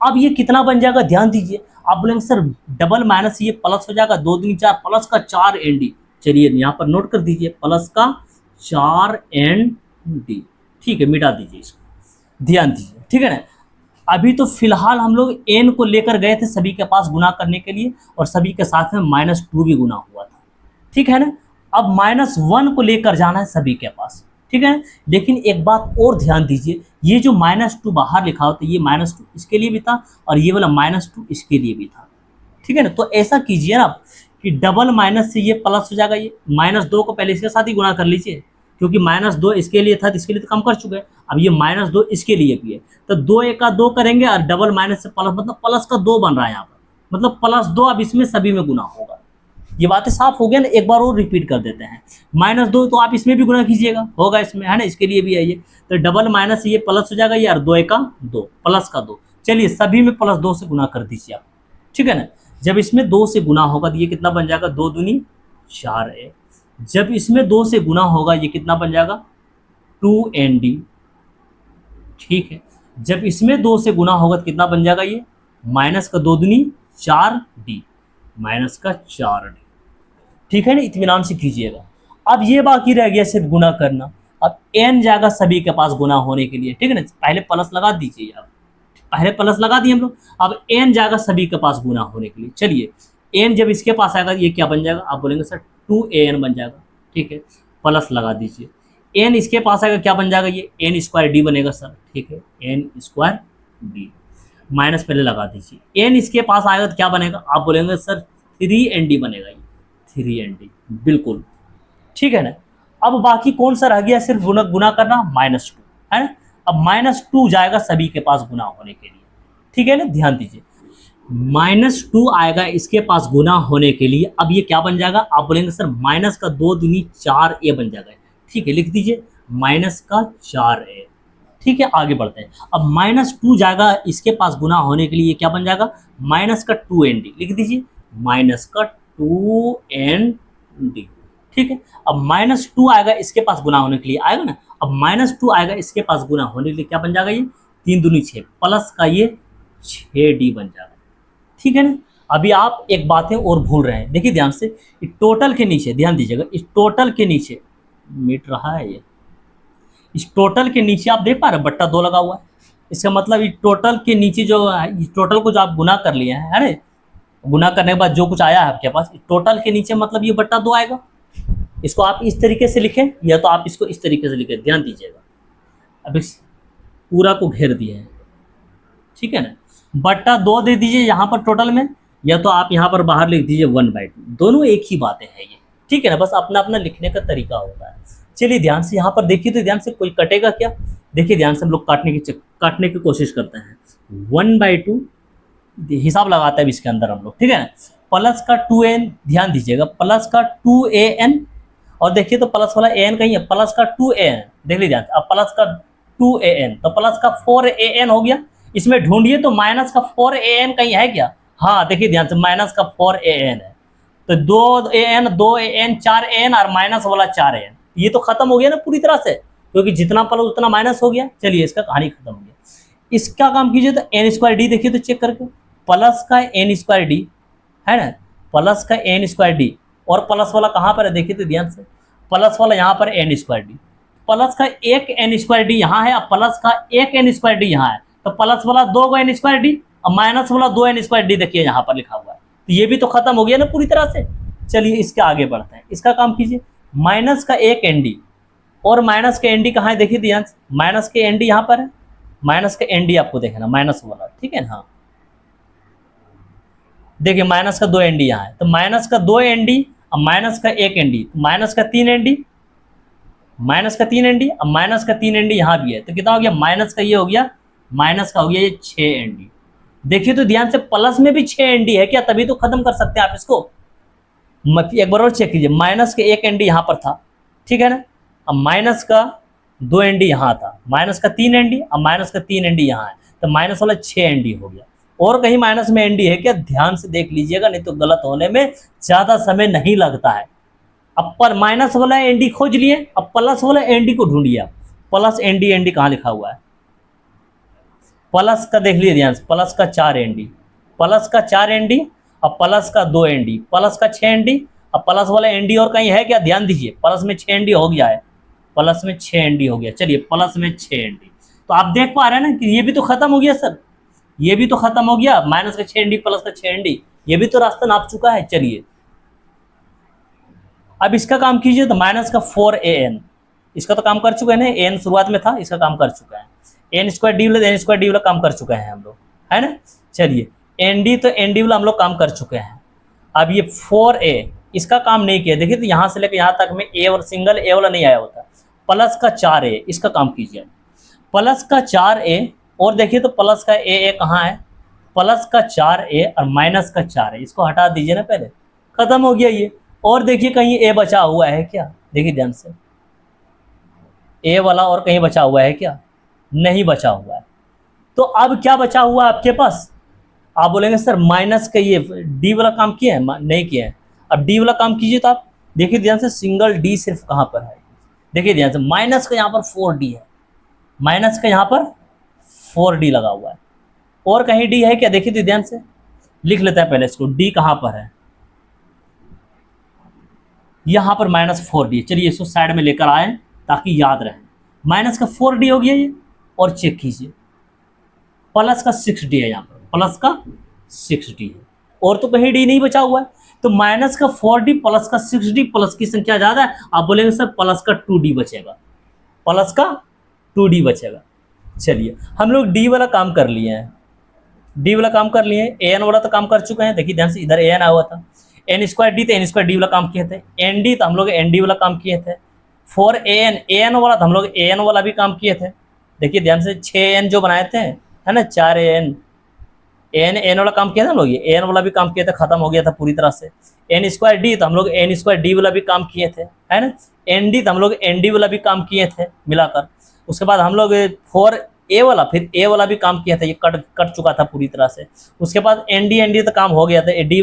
अब ये कितना बन जाएगा, ध्यान दीजिए। आप बोलेंगे सर डबल माइनस ये प्लस हो जाएगा, 2 दूनी 4 प्लस का 4nd। चलिए यहाँ पर नोट कर दीजिए प्लस का 4nd। ठीक है, मिटा दीजिए इसको, ध्यान दीजिए। ठीक है ना, अभी तो फिलहाल हम लोग n को लेकर गए थे सभी के पास गुना करने के लिए, और सभी के साथ में -2 भी गुना हुआ था। ठीक है ना, अब -1 को लेकर जाना है सभी के पास। ठीक है, लेकिन एक बात और ध्यान दीजिए, ये जो -2 बाहर लिखा होता है, ये -2 इसके लिए भी था और ये वाला -2 इसके लिए भी था। ठीक है ना, तो ऐसा कीजिए ना आप कि डबल माइनस से ये प्लस हो जाएगा, ये -2 को पहले इसके साथ ही गुना कर लीजिए, क्योंकि -2 इसके लिए था तो इसके लिए तो कम कर चुके हैं। अब ये -2 इसके लिए भी है, तो 2 एक का 2 करेंगे और डबल माइनस से प्लस, मतलब प्लस का 2 बन रहा है यहाँ पर, मतलब +2 अब इसमें सभी में गुना होगा। ये बातें साफ हो गया ना, एक बार और रिपीट कर देते हैं। -2 तो आप इसमें भी गुना कीजिएगा, होगा इसमें, है ना, इसके लिए भी है ये, तो डबल माइनस ये प्लस हो जाएगा यार, 2 एक का 2 प्लस का 2। चलिए सभी में +2 से गुना कर दीजिए आप। ठीक है ना, जब इसमें 2 से गुना होगा तो ये कितना बन जाएगा, 2 दूनी 4 है। जब इसमें 2 से गुना होगा ये कितना बन जाएगा 2nd। ठीक है, जब इसमें 2 से गुना होगा तो कितना बन जाएगा ये माइनस का 2 दूनी 4d, माइनस का 4d। ठीक है ना, इत्मीनान से कीजिएगा। अब ये बाकी रह गया सिर्फ गुना करना। अब n जाएगा सभी के पास गुना होने के लिए। ठीक है ना, पहले प्लस लगा दीजिए आप, पहले प्लस लगा दिए हम लोग। अब n जाएगा सभी के पास गुना होने के लिए। चलिए n जब इसके पास आएगा ये क्या बन जाएगा, आप बोलेंगे सर 2an बन जाएगा। ठीक है, प्लस लगा दीजिए। n इसके पास आएगा क्या बन जाएगा, ये n स्क्वायर डी बनेगा सर। ठीक है, n स्क्वायर डी, माइनस पहले लगा दीजिए। n इसके पास आएगा तो क्या बनेगा, आप बोलेंगे सर 3nd बनेगा, ये 3nd बिल्कुल। ठीक है ना, अब बाकी कौन सा रह गया, सिर्फ गुना गुना करना, -2 है ना। अब -2 जाएगा सभी के पास गुना होने के लिए, ठीक है ना, ध्यान दीजिए। -2 आएगा इसके पास गुना होने के लिए। अब ये क्या बन जाएगा, आप बोलेंगे सर माइनस का 2 दूनी 4a बन जाएगा, ठीक है, लिख दीजिए माइनस का 4a, ठीक है। आगे बढ़ते हैं। अब -2 जाएगा इसके पास गुना होने के लिए, क्या बन जाएगा, माइनस का 2nd, लिख दीजिए माइनस का 2nd, ठीक है। अब -2 आएगा इसके पास गुना होने के लिए, आएगा ना। अब -2 आएगा इसके पास गुना होने के लिए, क्या बन जाएगा, ये 3 दूनी 6 प्लस का ये 6d बन जाएगा, ठीक है ना। अभी आप एक बातें और भूल रहे हैं, देखिए ध्यान से, इस टोटल के नीचे ध्यान दीजिएगा, इस टोटल के नीचे मिट रहा है ये, इस टोटल के नीचे आप देख पा रहे हैं बट्टा 2 लगा हुआ है। इसका मतलब इस टोटल के नीचे जो है, इस टोटल को जो आप गुना कर लिए हैं, अरे गुना करने के बाद जो कुछ आया है आपके पास, इस टोटल के नीचे मतलब ये बट्टा 2 आएगा। इसको आप इस तरीके से लिखें या तो आप इसको इस तरीके से लिखें, ध्यान दीजिएगा। अब इस पूरा को घेर दिए हैं, ठीक है ना, बट्टा 2 दे दीजिए यहाँ पर टोटल में, या तो आप यहाँ पर बाहर लिख दीजिए 1/2, दोनों एक ही बातें हैं ये, ठीक है ना, बस अपना अपना लिखने का तरीका होता है। चलिए ध्यान से यहाँ पर देखिए, तो ध्यान से कोई कटेगा क्या, देखिए ध्यान से हम लोग काटने की कोशिश करते हैं। 1/2 हिसाब लगाते हैं इसके अंदर हम लोग, ठीक है ना, प्लस का 2n, ध्यान दीजिएगा प्लस का 2an, और देखिए तो प्लस वाला an कहीं है, प्लस का 2an, देख लीजिए ध्यान से। अब प्लस का 2an तो प्लस का 4an हो गया। इसमें ढूंढिए तो माइनस का 4an कहीं है क्या, हाँ देखिए ध्यान से माइनस का 4an है, तो 2an 2an 4an और माइनस वाला 4an, ये तो खत्म हो गया ना पूरी तरह से, क्योंकि जितना प्लस उतना माइनस हो गया। चलिए इसका कहानी खत्म हो गया। इसका काम कीजिए तो n²d देखिए तो चेक करके, प्लस का n²d है ना, प्लस का n²d, और प्लस वाला कहाँ पर है देखिए तो ध्यान से, प्लस वाला यहाँ पर n²d, प्लस का एक n²d यहाँ है, अब प्लस का एक n²d यहाँ है, तो प्लस वाला 2 n²d और माइनस वाला 2 n²d देखिए यहाँ पर लिखा हुआ है, तो ये भी तो खत्म हो गया ना पूरी तरह से। चलिए इसके आगे बढ़ते हैं। इसका काम कीजिए, माइनस का एक nd, और माइनस के nd कहाँ है देखिए ध्यान से, माइनस के nd यहाँ पर है, माइनस का nd आपको देखना माइनस वाला, ठीक है ना, हाँ देखिए माइनस का 2 nd यहाँ है, तो माइनस का 2 nd और माइनस का एक nd, माइनस का 3 nd, माइनस का 3 nd और माइनस का 3 nd यहाँ भी है, तो कितना हो गया, माइनस का ये हो गया, माइनस का हो गया ये 6 nd। देखिए तो ध्यान से प्लस में भी 6 nd है क्या, तभी तो खत्म कर सकते हैं आप इसको। एक बार और चेक कीजिए, माइनस के एक nd यहाँ पर था, ठीक है ना, अब माइनस का 2 nd यहाँ था, माइनस का 3 nd और माइनस का 3 nd यहाँ है, तो माइनस वाला 6 nd हो गया। और कहीं माइनस में nd है क्या, ध्यान से देख लीजिएगा, नहीं तो गलत होने में ज़्यादा समय नहीं लगता है। अब पर माइनस वाला nd खोज लिए, अब प्लस वाला nd को ढूंढिए आप, प्लस nd कहाँ लिखा हुआ है, प्लस का देख लीजिए ध्यान से, प्लस का 4 nd, प्लस का 4 nd और प्लस का 2 nd, प्लस का 6 nd और प्लस वाला nd और कहीं है क्या, ध्यान दीजिए, प्लस में 6 nd हो गया है, प्लस में 6 nd हो गया। चलिए प्लस में 6 nd, तो आप देख पा रहे हैं ना कि ये भी तो खत्म हो गया सर, ये भी तो खत्म हो गया, माइनस का 6 nd प्लस का 6 nd, ये भी तो रास्ता नाप चुका है। चलिए अब इसका काम कीजिए, तो माइनस का 4an, इसका तो काम कर चुके हैं ना, n शुरुआत में था, इसका काम कर चुका है, n² वाला n² वाला काम कर चुके हैं हम लोग, है ना। चलिए nd तो nd वाला हम लोग काम कर चुके हैं। अब ये 4a, इसका काम नहीं किया, देखिए तो यहाँ से लेकर यहाँ तक में a और सिंगल a वाला नहीं आया होता। प्लस का 4a, इसका काम कीजिए, प्लस का 4a, और देखिए तो प्लस का a कहाँ है, प्लस का 4a और माइनस का 4a, इसको हटा दीजिए ना पहले, खत्म हो गया ये। और देखिए कहीं a बचा हुआ है क्या, देखिए ध्यान से, a वाला और कहीं बचा हुआ है क्या, नहीं बचा हुआ है। तो अब क्या बचा हुआ है आपके पास, आप बोलेंगे सर माइनस का ये d वाला काम किया है, नहीं किया है। अब d वाला काम कीजिए, तो आप देखिए ध्यान से, सिंगल d सिर्फ कहाँ पर है, देखिए ध्यान से, माइनस का यहाँ पर 4d है, माइनस का यहाँ पर 4d लगा हुआ है, और कहीं d है क्या, देखिए तो ध्यान से लिख लेते हैं पहले इसको, d कहाँ पर है, यहाँ पर -4d। चलिए इसको साइड में लेकर आए ताकि याद रहे, माइनस का 4d हो गया ये, और चेक कीजिए प्लस का 6d है, यहाँ पर प्लस का 6d है, और तो कहीं d नहीं बचा हुआ है। तो माइनस का 4d प्लस का 6d, प्लस की संख्या ज़्यादा है, आप बोलेंगे सर प्लस का 2d बचेगा, प्लस का 2d बचेगा। चलिए हम लोग d वाला काम कर लिए हैं, d वाला काम कर लिए हैं, an वाला तो काम कर चुके हैं, देखिए ध्यान से, इधर an आया हुआ था, n² d तो n² d वाला काम किए थे, nd तो हम लोग nd वाला काम किए थे, 4 an वाला तो हम लोग an वाला भी काम किए थे, देखिए ध्यान से 6n जो बनाए थे, है ना, 4an वाला काम किया था हम लोग, ये an वाला भी काम किया था, खत्म हो गया था पूरी तरह से। n स्क्वायर डी तो हम लोग n स्क्वायर डी वाला भी काम किए थे, है ना। एन डी तो हम लोग एन डी वाला भी काम किए थे मिलाकर। उसके बाद हम लोग 4a वाला, फिर a वाला भी काम किया था, ये कट चुका था पूरी तरह से। उसके बाद एन डी तो काम हो गया था, डी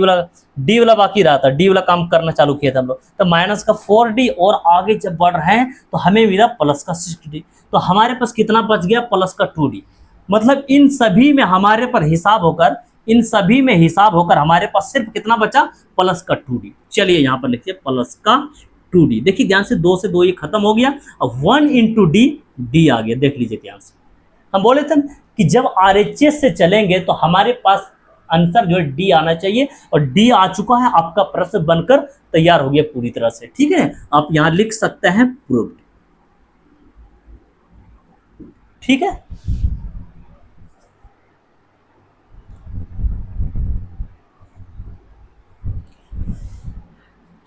वाला बाकी रहा था, डी वाला काम करना चालू किया था हम लोग। तो माइनस का 4d और आगे जब बढ़ रहे हैं तो हमें मिला प्लस का 6d। तो हमारे पास कितना बच गया, प्लस का 2d। मतलब इन सभी में हमारे पर हिसाब होकर, इन सभी में हिसाब होकर हमारे पास सिर्फ कितना बचा, प्लस का 2d। चलिए यहाँ पर लिखिए प्लस का 2d। देखिए ध्यान से, 2 से 2 ये खत्म हो गया, अब 1 इंटू डी आ गया। देख लीजिए ध्यान से, हम बोले थे कि जब RHS से चलेंगे तो हमारे पास आंसर जो है डी आना चाहिए, और डी आ चुका है, आपका प्रश्न बनकर तैयार हो गया पूरी तरह से। ठीक है, आप यहां लिख सकते हैं प्रूव्ड। ठीक है,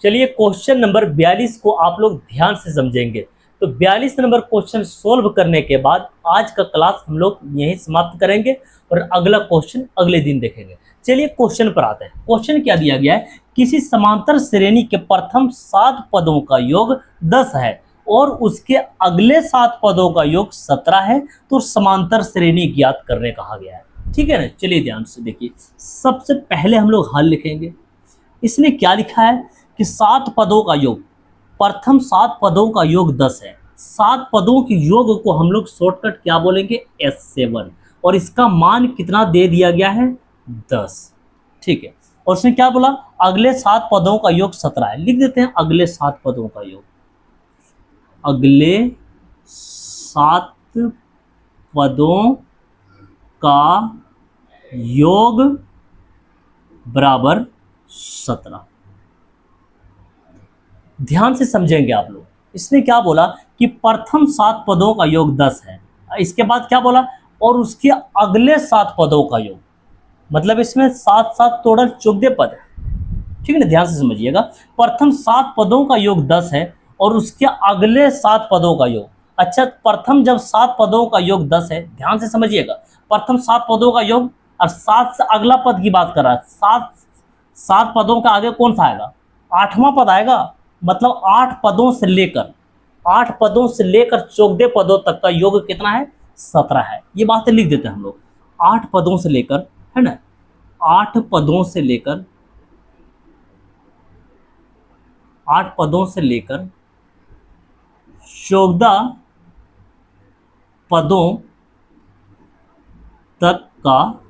चलिए क्वेश्चन नंबर 42 को आप लोग ध्यान से समझेंगे। तो 42 नंबर क्वेश्चन सोल्व करने के बाद आज का क्लास हम लोग यहीं समाप्त करेंगे और अगला क्वेश्चन अगले दिन देखेंगे। चलिए क्वेश्चन पर आते हैं। क्वेश्चन क्या दिया गया है, किसी समांतर श्रेणी के प्रथम 7 पदों का योग 10 है और उसके अगले 7 पदों का योग 17 है, तो समांतर श्रेणी ज्ञात करने कहा गया है। ठीक है ना, चलिए ध्यान से देखिए। सबसे पहले हम लोग हल लिखेंगे। इसने क्या लिखा है कि 7 पदों का योग, प्रथम 7 पदों का योग 10 है। 7 पदों के योग को हम लोग शॉर्टकट क्या बोलेंगे, S7, और इसका मान कितना दे दिया गया है, 10। ठीक है, और उसने क्या बोला, अगले 7 पदों का योग 17 है। लिख देते हैं अगले 7 पदों का योग, अगले 7 पदों का योग बराबर 17। ध्यान से समझेंगे आप लोग। इसने क्या बोला कि प्रथम 7 पदों का योग 10 है, इसके बाद क्या बोला, और उसके अगले 7 पदों का योग, मतलब इसमें 7 टोटल 14 पद है। ठीक है ना, ध्यान से समझिएगा। प्रथम 7 पदों का योग 10 है और उसके अगले 7 पदों का योग। अच्छा, प्रथम जब 7 पदों का योग 10 है, ध्यान से समझिएगा, प्रथम 7 पदों का योग, और 7 से अगला पद की बात कर रहा है। 7 पदों का आगे कौन सा आएगा, 8वां पद आएगा। मतलब 8 पदों से लेकर 14 पदों तक का योग कितना है, 17 है। ये बातें लिख देते हैं हम लोग। 8 पदों से लेकर, है ना, 8 पदों से लेकर 14 पदों तक का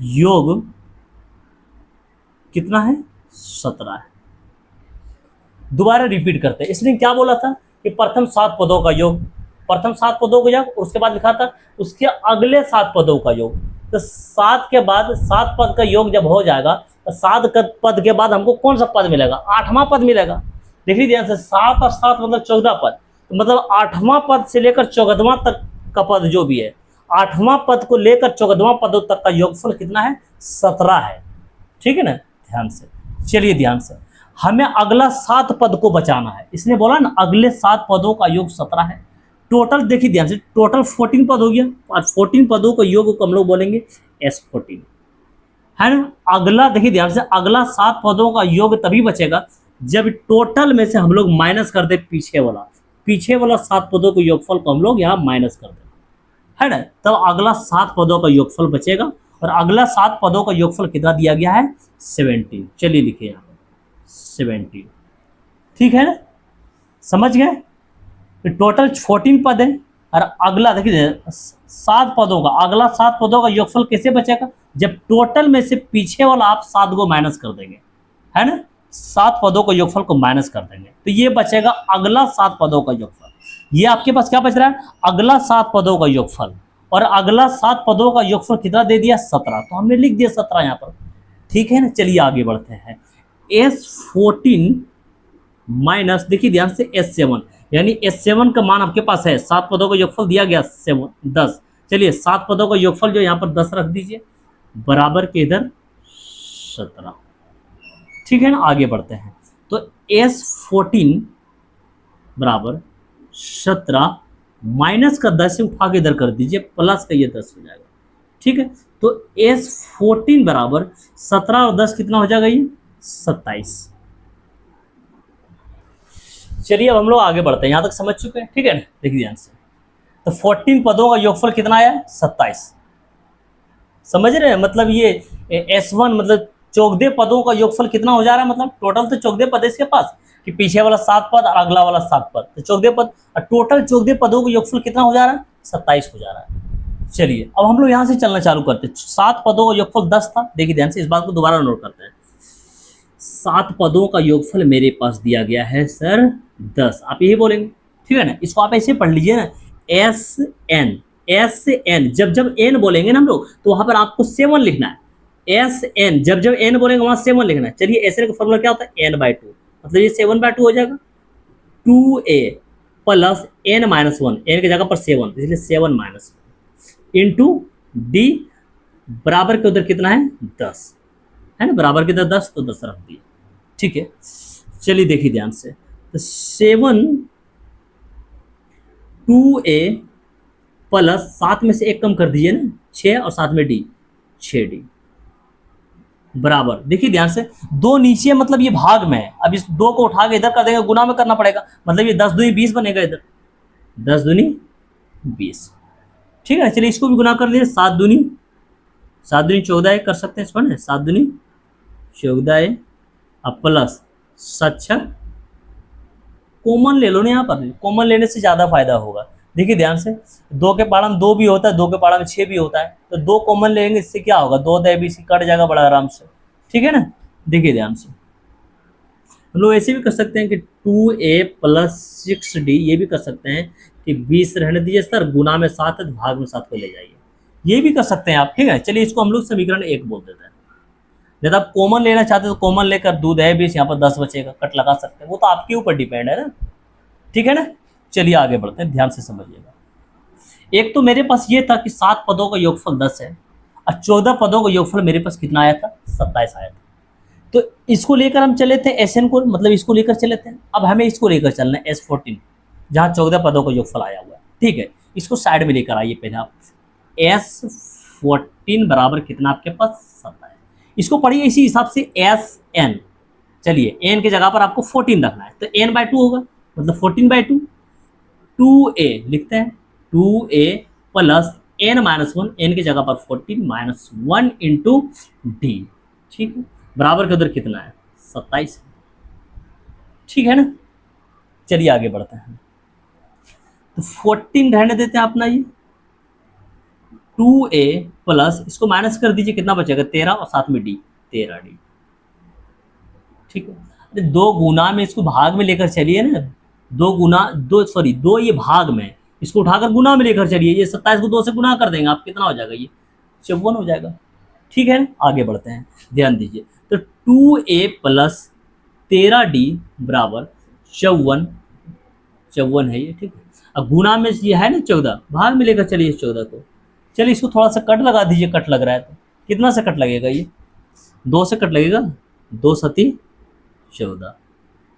योग कितना है, 17 है। दोबारा रिपीट करते हैं। इसने क्या बोला था कि प्रथम 7 पदों का योग, प्रथम 7 पदों का योग, उसके बाद लिखा था उसके अगले 7 पदों का योग। तो 7 के बाद 7 पद का योग जब हो जाएगा तो 7 पद के बाद हमको कौन सा पद मिलेगा, 8वां पद मिलेगा। देखिए ध्यान से, 7 और 7 मतलब 14 पद, तो मतलब 8वां पद से लेकर 14वां तक का पद जो भी है, 8वां पद को लेकर 14वां पदों तक का योगफल कितना है, 17 है। ठीक है ना, ध्यान से चलिए, ध्यान से, हमें अगला 7 पद को बचाना है। इसने बोला ना अगले 7 पदों का योग 17 है। टोटल देखिए ध्यान से, टोटल 14 पद हो गया, और 14 पदों का योग को हम लोग बोलेंगे S14, है ना। अगला देखिए ध्यान से, अगला 7 पदों का योग तभी बचेगा जब टोटल में से हम लोग माइनस कर दे पीछे वाला 7 पदों के योगफल को हम लोग यहाँ माइनस कर दे, है ना। तब अगला 7 पदों का योगफल बचेगा, और अगला 7 पदों का योगफल कितना दिया गया है, 17। चलिए लिखिए यहाँ 17। ठीक है ना, समझ गए। टोटल 14 पद है, और अगला देखिए 7 पदों का, अगला 7 पदों का योगफल कैसे बचेगा, जब टोटल में से पीछे वाला आप 7 को माइनस कर देंगे, है ना। 7 पदों का योगफल को माइनस कर देंगे तो ये बचेगा अगला 7 पदों का योगफल। ये आपके पास क्या बच रहा है, अगला 7 पदों का योगफल, और अगला 7 पदों का योगफल कितना दे दिया, 17। तो हमने लिख दिया 17 यहाँ पर। ठीक है ना, चलिए आगे बढ़ते हैं। S14 माइनस, देखिए ध्यान से, S7, यानी S7 का मान आपके पास है, 7 पदों का योगफल दिया गया 10। चलिए 7 पदों का योगफल जो यहाँ पर 10 रख दीजिए, बराबर के इधर 17। ठीक है ना, आगे बढ़ते हैं। तो S14 बराबर 17 माइनस का 10 से उठा के इधर कर दीजिए, प्लस का ये 10 हो जाएगा। ठीक है, तो S14 बराबर 17 और 10 कितना हो जाएगा, ये 27। चलिए अब हम लोग आगे बढ़ते हैं, यहां तक समझ चुके हैं, ठीक है ना। देखिए ध्यान से, तो 14 पदों का योगफल कितना आया, 27। समझ रहे हैं, मतलब ये S1 मतलब चौगदे पदों का योगफल कितना हो जा रहा है, मतलब टोटल तो चौगदे पद है इसके पास, कि पीछे वाला 7 पद और अगला वाला 7 पद, तो चौगदे पद, और टोटल चौगदे पदों का योगफल कितना हो जा रहा है, 27 हो जा रहा है। चलिए अब हम लोग यहाँ से चलना चालू करते हैं। 7 पदों का योगफल 10 था, देखिए ध्यान से, इस बात को दोबारा नोट करते हैं। 7 पदों का योगफल मेरे पास दिया गया है सर 10, आप यही बोलेंगे, ठीक है ना। इसको आप ऐसे पढ़ लीजिए ना, एस एन, जब जब एन बोलेंगे ना हम लोग, तो वहां पर आपको 7 लिखना है। एन, जब जब एन बोलेंगे वहां 7 लिखना है। चलिए एस एन का फॉर्मूला क्या होता है, n/2, मतलब ये 7/2 हो जाएगा। 2a प्लस n-1, एन की जगह पर 7, इसलिए 7 इंटू डी, बराबर के उधर कितना है, 10 है ना, बराबर के उधर 10, तो 10 रख दिए। ठीक है, चलिए देखिए ध्यान से, तो 7 2a प्लस 7 में से 1 कम कर दीजिए ना, 6, और साथ में डी, 6d बराबर, देखिए ध्यान से, 2 नीचे मतलब ये भाग में है, अब इस 2 को उठा के इधर कर देंगे, गुना में करना पड़ेगा, मतलब ये 10 दूनी 20 बनेगा, इधर 10 दूनी 20। ठीक है, चलिए इसको भी गुना कर लीजिए, 7 दूनी 14 कर सकते हैं इसको ना, 7 दूनी 14 अब प्लस 7 कॉमन ले लो ना, यहाँ पर कॉमन लेने से ज़्यादा फायदा होगा। देखिए ध्यान से, 2 के पाड़ा में 2 भी होता है, 2 के पाड़ा में 6 भी होता है, तो 2 कॉमन लेंगे, इससे क्या होगा, 2 दे 20 कट जाएगा बड़ा आराम से। ठीक है ना, देखिए ध्यान से, हम लोग ऐसे भी कर सकते हैं कि 2a प्लस 6d, ये भी कर सकते हैं कि 20 रहने दीजिए सर, गुना में 7 है तो भाग में 7 को ले जाइए, ये भी कर सकते हैं आप। ठीक है, चलिए इसको हम लोग समीकरण 1 बोल देते हैं। यदि आप कॉमन लेना चाहते हैं तो कॉमन लेकर, दूध है 20, यहाँ पर 10 बचेगा, कट लगा सकते हैं, वो तो आपके ऊपर डिपेंड है ना। ठीक है ना, चलिए आगे बढ़ते हैं, ध्यान से समझिएगा। एक तो मेरे पास ये था कि 7 पदों का योगफल 10 है, और 14 पदों का योगफल मेरे पास कितना आया था, 27 आया था। तो इसको लेकर हम चले थे SN को, मतलब इसको लेकर चले थे। अब हमें इसको लेकर चलना है S14, जहाँ 14 पदों का योगफल आया हुआ है। ठीक है, इसको साइड में लेकर आइए पहले आप। S14 बराबर कितना आपके पास, 27। इसको पढ़िए इसी हिसाब से, SN, चलिए n की जगह पर आपको 14 रखना है, तो n/2 होगा, मतलब 14/2। 2a लिखते हैं, 2a प्लस n-1, n की जगह पर 14 -1 इंटू डी। ठीक है, बराबर के उधर कितना है, 27। ठीक है ना, चलिए आगे बढ़ते हैं। तो 14 रहने देते हैं अपना, ये 2a प्लस, इसको माइनस कर दीजिए, कितना बचेगा, 13, और साथ में डी, 13d। ठीक है, अरे 2 गुना में इसको भाग में लेकर चलिए ना, 2 ये भाग में, इसको उठाकर गुना में लेकर चलिए, ये 27 को 2 से गुना कर देंगे आप, कितना हो जाएगा, ये 54 हो जाएगा। ठीक है, आगे बढ़ते हैं, ध्यान दीजिए। तो 2a प्लस 13d बराबर 54 है ये। ठीक है, अब गुना में ये है ना 14, भाग में लेकर चलिए इस 14 को। चलिए इसको थोड़ा सा कट लगा दीजिए, कट लग रहा है तो कितना से कट लगेगा, ये 2 से कट लगेगा, 2 सती 14,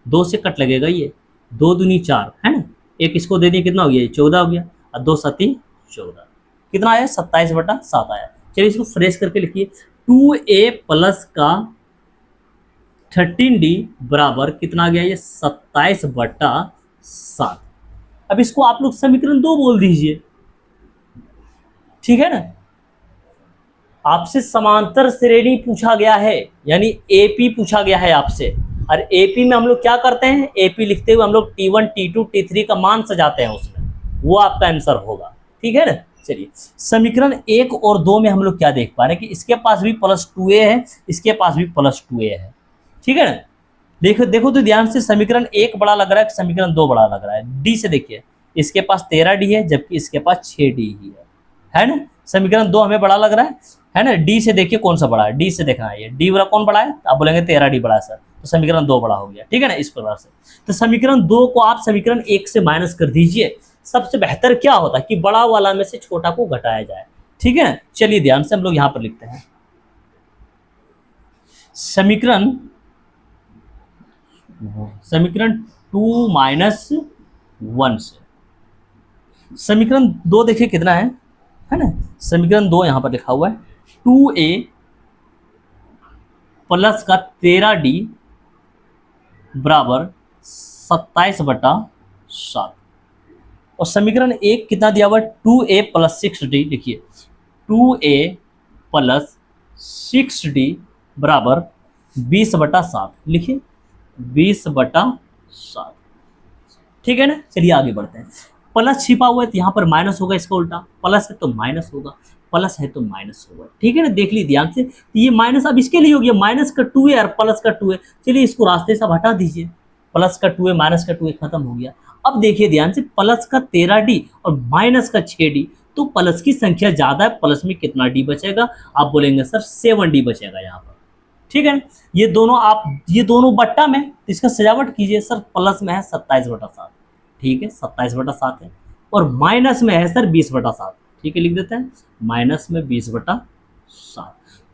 2 से कट लगेगा, ये 2 दूनी 4 है ना, एक इसको दे दिए, कितना हो गया, 14 हो गया, और 2 सती 14, कितना आया, 27/7 आया। चलिए इसको फ्रेश करके लिखिए, 2a प्लस का 13d बराबर कितना आ गया, ये 27/7। अब इसको आप लोग समीकरण 2 बोल दीजिए। ठीक है ना, आपसे समांतर श्रेणी पूछा गया है, यानी एपी पूछा गया है आपसे, और एपी में हम लोग क्या करते हैं, एपी लिखते हुए हम लोग T1 T2 T3 का मान सजाते हैं उसमें, वो आपका आंसर होगा। ठीक है ना, चलिए समीकरण 1 और 2 में हम लोग क्या देख पा रहे हैं कि इसके पास भी +2a है, इसके पास भी +2a है। ठीक है ना, देखो तो ध्यान से, समीकरण 1 बड़ा लग रहा है, समीकरण 2 बड़ा लग रहा है। डी से देखिए, इसके पास 13d है, जबकि इसके पास 6d ही है ना। समीकरण 2 हमें बड़ा लग रहा है ना। डी से देखिए कौन सा बड़ा है, डी से देखना है, ये डी बड़ा कौन बड़ा है, आप बोलेंगे 13d बड़ा है सर, तो समीकरण 2 बड़ा हो गया। ठीक है ना, इस प्रकार से। तो समीकरण 2 को आप समीकरण 1 से माइनस कर दीजिए। सबसे बेहतर क्या होता है कि बड़ा वाला में से छोटा को घटाया जाए। ठीक है, चलिए ध्यान से हम लोग यहां पर लिखते हैं, समीकरण 2 माइनस 1 से। समीकरण 2 देखिए कितना है ना, समीकरण 2 यहाँ पर लिखा हुआ है 2a प्लस का 13d बराबर 27/7। और समीकरण 1 कितना दिया हुआ है 2a प्लस 6d, देखिए 2a प्लस 6d बराबर 20/7, लिखिए 20/7। ठीक है ना, चलिए आगे बढ़ते हैं। प्लस छिपा हुआ है तो यहाँ पर माइनस होगा, इसका उल्टा प्लस है तो माइनस होगा, प्लस है तो माइनस होगा। ठीक है ना, देख लीजिए ध्यान से, तो ये माइनस अब इसके लिए हो गया, माइनस का 2 है और प्लस का 2 है। चलिए इसको रास्ते से हटा दीजिए, प्लस का 2 है माइनस का 2 है, खत्म हो गया। अब देखिए ध्यान से, प्लस का 13d और माइनस का 6d, तो प्लस की संख्या ज्यादा है, प्लस में कितना डी बचेगा, आप बोलेंगे सर 7d बचेगा यहाँ पर। ठीक है, ये दोनों बट्टा में, इसका सजावट कीजिए सर, प्लस में है 27/7, ठीक है 27/7 है, और माइनस में है सर 20/7, ठीक है लिख देते हैं माइनस में 20/7।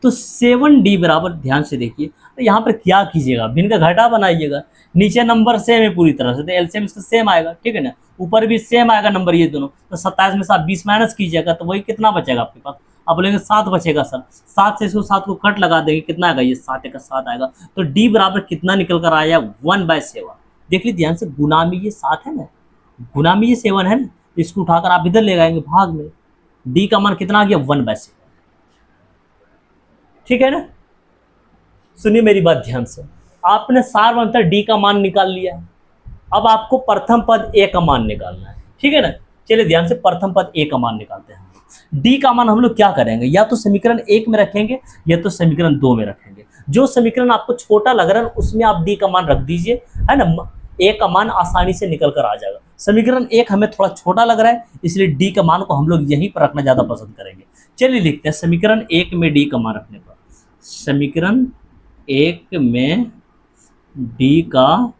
तो 7d बराबर, ध्यान से देखिए, तो यहाँ पर क्या कीजिएगा, भिन्न का घटा बनाइएगा, नीचे नंबर सेम है पूरी तरह से, तो एलसीएम इसका सेम आएगा, ठीक है ना, ऊपर भी सेम आएगा नंबर ये दोनों, तो 27 में से आप 20 माइनस कीजिएगा तो वही कितना बचेगा आपके पास, आप बोलेंगे 7 बचेगा सर, 7 से इसको 7 को कट लगा देंगे, कितना आएगा ये 7 का 7 आएगा, तो डी बराबर कितना निकल कर आया 1/7। देख लीजिए ध्यान से, गुना में ये 7 है ना, गुना में ये 7 है ना, इसको उठाकर आप इधर ले आएंगे भाग में, डी का मान कितना आ गया 1/7। ठीक है ना, सुनिए मेरी बात ध्यान से, आपने सार्वंतर डी का मान निकाल लिया है, अब आपको प्रथम पद ए का मान निकालना है। ठीक है ना, चलिए ध्यान से प्रथम पद ए का मान निकालते हैं। डी का मान हम लोग क्या करेंगे, या तो समीकरण 1 में रखेंगे या तो समीकरण 2 में रखेंगे, जो समीकरण आपको छोटा लग रहा है उसमें आप डी का मान रख दीजिए, है ना, ए का मान आसानी से निकल कर आ जाएगा। समीकरण 1 हमें थोड़ा छोटा लग रहा है, इसलिए डी का मान को हम लोग यहीं पर रखना ज्यादा पसंद करेंगे। चलिए लिखते हैं समीकरण 1 में डी का मान रखने पर, समीकरण 1 में डी का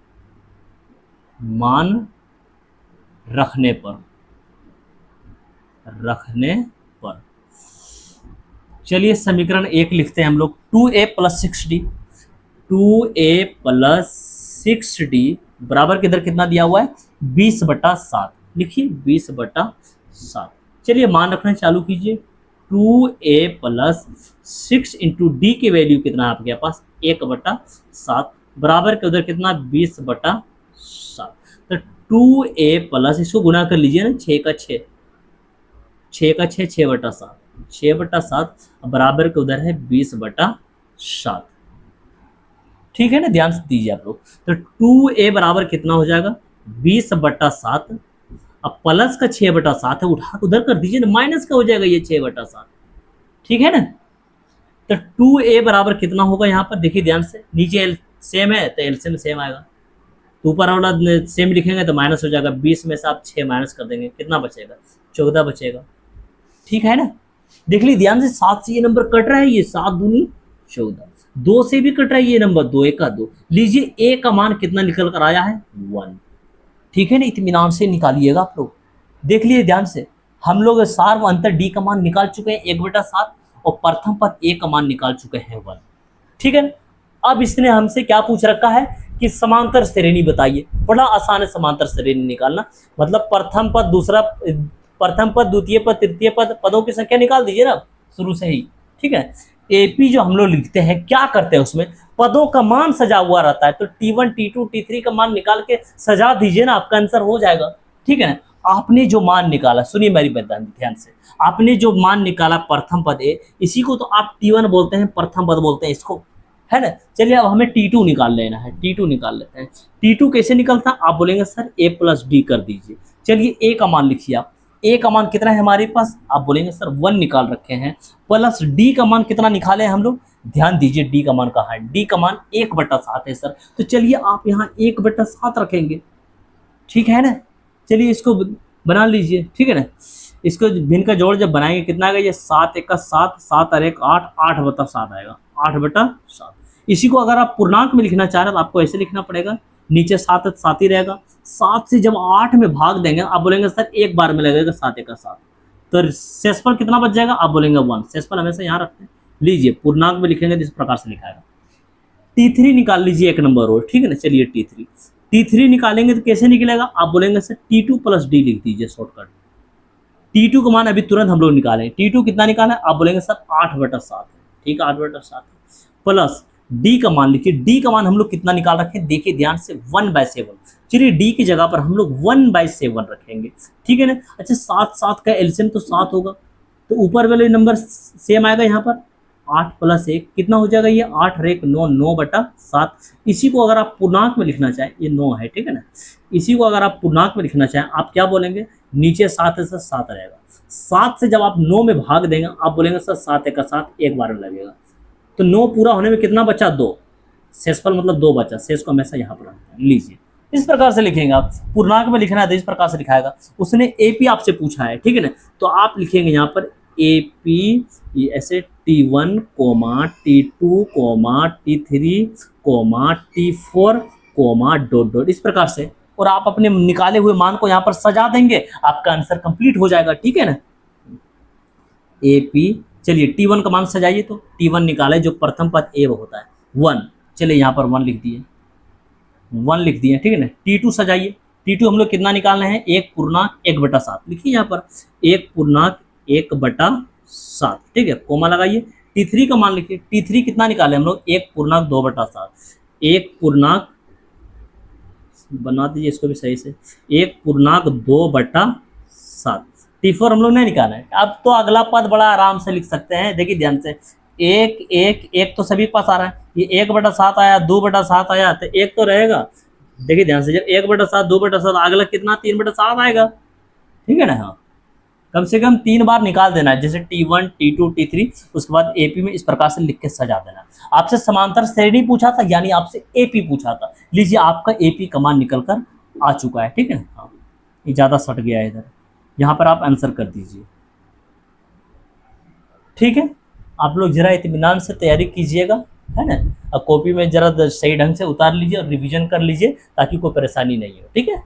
मान रखने पर चलिए समीकरण 1 लिखते हैं हम लोग, 2a plus 6d, 2a plus 6d बराबर किधर कितना दिया हुआ है 20/7, लिखिए 20/7। चलिए मान रखना चालू कीजिए, 2a प्लस 6 इंटू डी की वैल्यू कितना है आपके पास 1/7 बराबर के उधर कितना 20/7। तो 2a प्लस, इसको गुना कर लीजिए ना, 6 का 6, 6/7, 6/7 बराबर के उधर है 20/7। ठीक है ना, ध्यान से दीजिए आप लोग, तो 2a बराबर कितना हो जाएगा 20/7, अब प्लस का 6/7 है, उठा उधर कर दीजिए ना, माइनस का हो जाएगा ये 6/7। ठीक है ना, तो 2a बराबर कितना होगा यहाँ पर देखिए ध्यान से, नीचे एल सेम है तो एलसीएम सेम आएगा, तो ऊपर वाला सेम लिखेंगे तो माइनस हो जाएगा, 20 में से आप 6 माइनस कर देंगे, कितना बचेगा 14 बचेगा। ठीक है ना, देख लीजिए ध्यान से, 7 से ये नंबर कट रहा है, ये 7 दूनी 14, 2 से भी कट रहा है ये नंबर, 2 1 का 2, लीजिए ए का मान कितना निकल कर आया है 1। ठीक है ना, इत्मीनान से निकालिएगा आप लोग, देख लीजिए ध्यान से, हम लोग सार्व अंतर डी का मान निकाल चुके हैं 1/7 और प्रथम पद ए का मान निकाल चुके हैं 1। ठीक है ना, अब इसने हमसे क्या पूछ रखा है कि समांतर श्रेणी बताइए, बड़ा आसान है समांतर श्रेणी निकालना, मतलब प्रथम पद दूसरा, प्रथम पद द्वितीय पद तृतीय पद, पदों की संख्या निकाल दीजिए ना शुरू से ही। ठीक है, एपी जो हम लोग लिखते हैं क्या करते हैं, उसमें पदों का मान सजा हुआ रहता है, तो T1 T2 T3 का मान निकाल के सजा दीजिए ना, आपका आंसर हो जाएगा। ठीक है ना, आपने जो मान निकाला, सुनिए मेरी बात ध्यान से, आपने जो मान निकाला प्रथम पद ए, इसी को तो आप T1 बोलते हैं, प्रथम पद बोलते हैं इसको, है ना। चलिए अब हमें T2 निकाल लेना है, T2 निकाल लेते हैं। T2 कैसे निकलता है, आप बोलेंगे सर a प्लस डी कर दीजिए। चलिए a का मान लिखिए आप, a का मान कितना है हमारे पास, आप बोलेंगे सर 1 निकाल रखे हैं, प्लस d का मान कितना निकाले हैं हम लोग, ध्यान दीजिए d का मान कहाँ है, d का मान 1/7 है सर, तो चलिए आप यहाँ 1/7 रखेंगे। ठीक है ना, चलिए इसको बना लीजिए। ठीक है ना, इसको भिन्न का जोड़ जब बनाएंगे कितना आएगा, ये 7 1 का 7, 7 और 1 8, 8/7 आएगा, 8/7। इसी को अगर आप पूर्णांक में लिखना चाह रहे हैं तो आपको ऐसे लिखना पड़ेगा, नीचे 7 7 ही रहेगा, 7 से जब 8 में भाग देंगे आप बोलेंगे सर एक बार में लगेगा 7 1 का 7, तो शेषफल कितना बच जाएगा, आप बोलेंगे 1। शेषफल हमेशा यहाँ रखते हैं, लीजिए पूर्णांक में लिखेंगे तो इस प्रकार से लिखाएगा। T3 निकाल लीजिए 1 नंबर और, ठीक है ना। चलिए T3 निकालेंगे तो कैसे निकलेगा, आप बोलेंगे सर T2 प्लस डी लिख दीजिए शॉर्टकट। T2 का मान अभी तुरंत हम लोग निकालें, T2 कितना निकाला है, आप बोलेंगे सर 8/7 है, ठीक है 8/7 प्लस डी का मान लिखिए, डी का मान हम लोग कितना निकाल रखे हैं, देखिए ध्यान से 1/7। चलिए डी की जगह पर हम लोग 1/7 रखेंगे, ठीक है ना। अच्छा 7 का एलसीएम तो 7 होगा, तो ऊपर वाले नंबर सेम आएगा, यहाँ पर 8 + 1 कितना हो जाएगा, ये 8 और 1 9, 9/7। इसी को अगर आप पूर्णांक में लिखना चाहें, ये 9 है, ठीक है ना, इसी को अगर आप पूर्णांक में लिखना चाहें आप क्या बोलेंगे, नीचे 7 है सर 7 रहेगा, 7 से जब आप 9 में भाग देंगे आप बोलेंगे सर 7 × 7 एक बार में लगेगा, तो 9 पूरा होने में कितना बचा, 2, शेषफल मतलब 2 बचा, शेष को हमेशा यहाँ पर रखते हैं, लीजिए इस प्रकार से लिखेंगे आप। पूर्णांक में लिखना है तो इस प्रकार से लिखाएगा। उसने एपी आपसे पूछा है, ठीक है ना, तो आप लिखेंगे यहाँ पर एपी ऐसे T1, T2, T3, T4, ... इस प्रकार से, और आप अपने निकाले हुए मान को यहाँ पर सजा देंगे, आपका आंसर कंप्लीट हो जाएगा, ठीक है ना। एपी, चलिए T1 का मान सजाइए, तो T1 निकाले जो प्रथम पद ए होता है 1, चलिए यहाँ पर 1 लिख दिए, 1 लिख दिए, ठीक है ना। T2 सजाइए, T2 हम लोग कितना निकालना है, 1/1/7 लिखिए यहाँ पर 1/1/7, ठीक है, कोमा लगाइए। T3 का मान लिखिए, T3 कितना निकाले हम लोग, 1/2/7, 1 बना दीजिए इसको भी सही से, 1/2/7। T4 हम लोग नहीं निकाला है, अब तो अगला पद बड़ा आराम से लिख सकते हैं, देखिए ध्यान से, 1 तो सभी पास आ रहा है, ये 1/7 आया, 2/7 आया, तो 1 तो रहेगा, देखिए ध्यान से, जब 1/7 2/7 अगला कितना 3/7 आएगा, ठीक है ना। हाँ, कम से कम 3 बार निकाल देना है, जैसे T1, T2, T3, उसके बाद एपी में इस प्रकार से लिख के सजा देना। आपसे समांतर श्रेणी पूछा था, यानी आपसे एपी पूछा था, लीजिए आपका एपी का मान निकल कर आ चुका है, ठीक है ना। हाँ, ये ज़्यादा सट गया है इधर, यहाँ पर आप आंसर कर दीजिए, ठीक है। आप लोग जरा इत्मीनान से तैयारी कीजिएगा, है ना, और कॉपी में जरा सही ढंग से उतार लीजिए और रिवीजन कर लीजिए, ताकि कोई परेशानी नहीं हो, ठीक है।